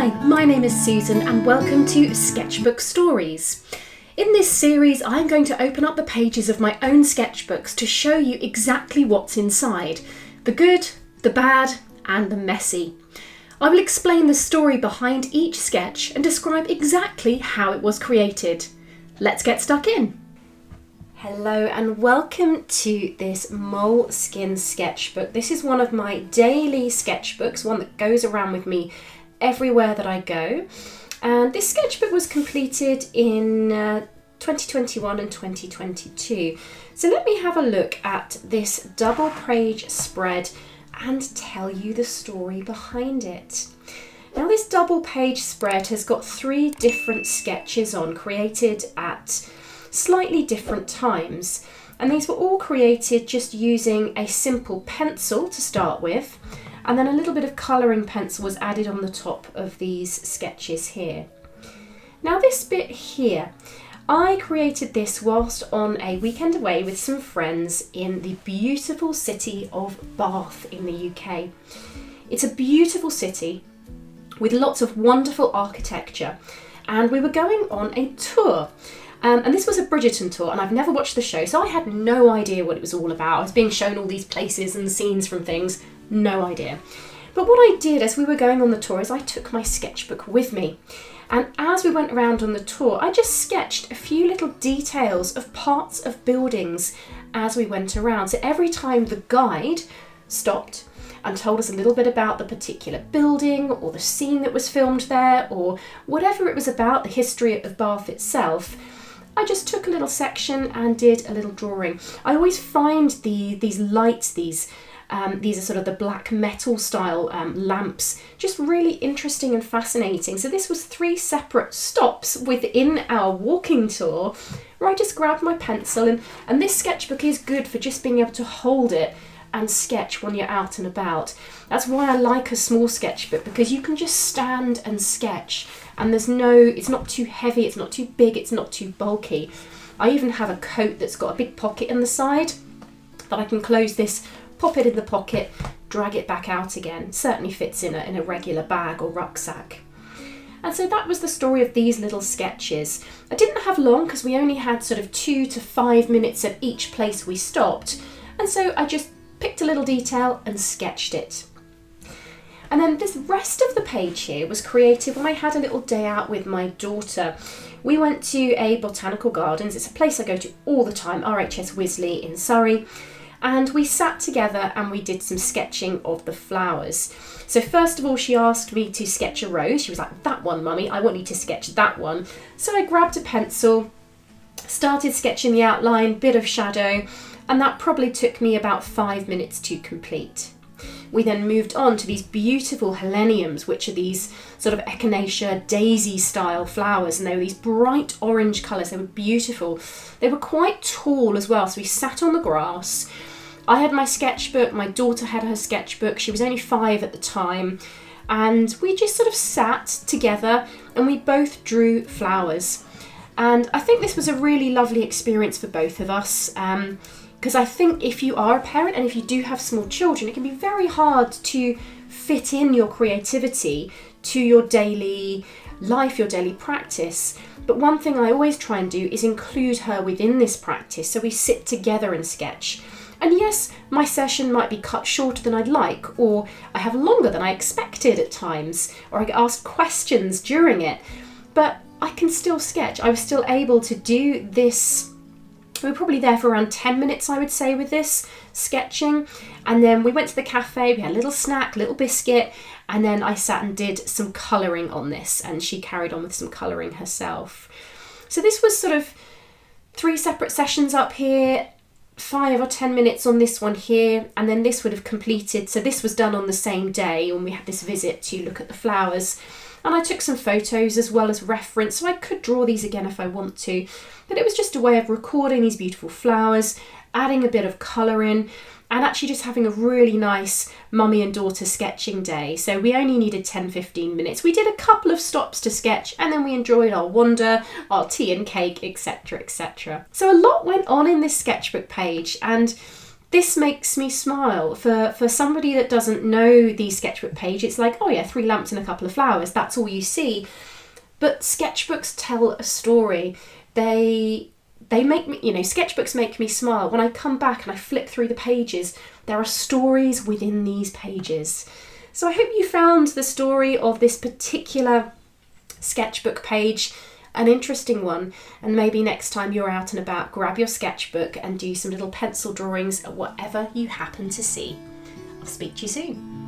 Hi, my name is Susan and welcome to Sketchbook Stories. In this series, I'm going to open up the pages of my own sketchbooks to show you exactly what's inside. The good, the bad, and the messy. I will explain the story behind each sketch and describe exactly how it was created. Let's get stuck in. Hello and welcome to this moleskin sketchbook. This is one of my daily sketchbooks, one that goes around with me everywhere that I go. And this sketchbook was completed in 2021 and 2022. So let me have a look at this double page spread and tell you the story behind it. Now this double page spread has got 3 different sketches on, created at slightly different times, and these were all created just using a simple pencil to start with, and then a little bit of colouring pencil was added on the top of these sketches here. Now this bit here, I created this whilst on a weekend away with some friends in the beautiful city of Bath in the UK. It's a beautiful city with lots of wonderful architecture, and we were going on a tour. And this was a Bridgerton tour, and I've never watched the show, so I had no idea what it was all about. I was being shown all these places and scenes from things, no idea. But what I did as we were going on the tour is I took my sketchbook with me. And as we went around on the tour, I just sketched a few little details of parts of buildings as we went around. So every time the guide stopped and told us a little bit about the particular building or the scene that was filmed there or whatever it was about, the history of Bath itself, I just took a little section and did a little drawing. I always find these lights, these are sort of the black metal style lamps, just really interesting and fascinating. So this was 3 separate stops within our walking tour where I just grabbed my pencil, and this sketchbook is good for just being able to hold it and sketch when you're out and about. That's why I like a small sketchbook, because you can just stand and sketch, and it's not too heavy, it's not too big, it's not too bulky. I even have a coat that's got a big pocket in the side that I can close this, pop it in the pocket, drag it back out again. Certainly fits in a regular bag or rucksack. And so that was the story of these little sketches. I didn't have long because we only had sort of 2 to 5 minutes at each place we stopped, and so I just picked a little detail and sketched it. And then this rest of the page here was created when I had a little day out with my daughter. We went to a botanical gardens. It's a place I go to all the time, RHS Wisley in Surrey. And we sat together and we did some sketching of the flowers. So first of all, she asked me to sketch a rose. She was like, "That one, Mummy, I want you to sketch that one." So I grabbed a pencil, started sketching the outline, bit of shadow, and that probably took me about 5 minutes to complete. We then moved on to these beautiful heleniums, which are these sort of echinacea daisy style flowers, and they were these bright orange colours. They were beautiful. They were quite tall as well, so we sat on the grass. I had my sketchbook, my daughter had her sketchbook. She was only 5 at the time, and we just sort of sat together and we both drew flowers. And I think this was a really lovely experience for both of us. Because I think if you are a parent and if you do have small children, it can be very hard to fit in your creativity to your daily life, your daily practice. But one thing I always try and do is include her within this practice, so we sit together and sketch. And yes, my session might be cut shorter than I'd like, or I have longer than I expected at times, or I get asked questions during it, but I can still sketch. I was still able to do this. We were probably there for around 10 minutes, I would say, with this sketching. And then we went to the cafe, we had a little snack, little biscuit, and then I sat and did some colouring on this, and she carried on with some colouring herself. So this was sort of 3 separate sessions up here, 5 or 10 minutes on this one here, and then this would have completed. So this was done on the same day when we had this visit to look at the flowers. And I took some photos as well as reference, so I could draw these again if I want to. But it was just a way of recording these beautiful flowers, adding a bit of colour in, and actually just having a really nice mummy and daughter sketching day. So we only needed 10-15 minutes. We did a couple of stops to sketch, and then we enjoyed our wander, our tea and cake, etc, etc. So a lot went on in this sketchbook page, and This makes me smile. For somebody that doesn't know the sketchbook page, it's like, oh yeah, 3 lamps and a couple of flowers, that's all you see. But sketchbooks tell a story. They make me, sketchbooks make me smile. When I come back and I flip through the pages, there are stories within these pages. So I hope you found the story of this particular sketchbook page an interesting one, and maybe next time you're out and about, grab your sketchbook and do some little pencil drawings at whatever you happen to see. I'll speak to you soon.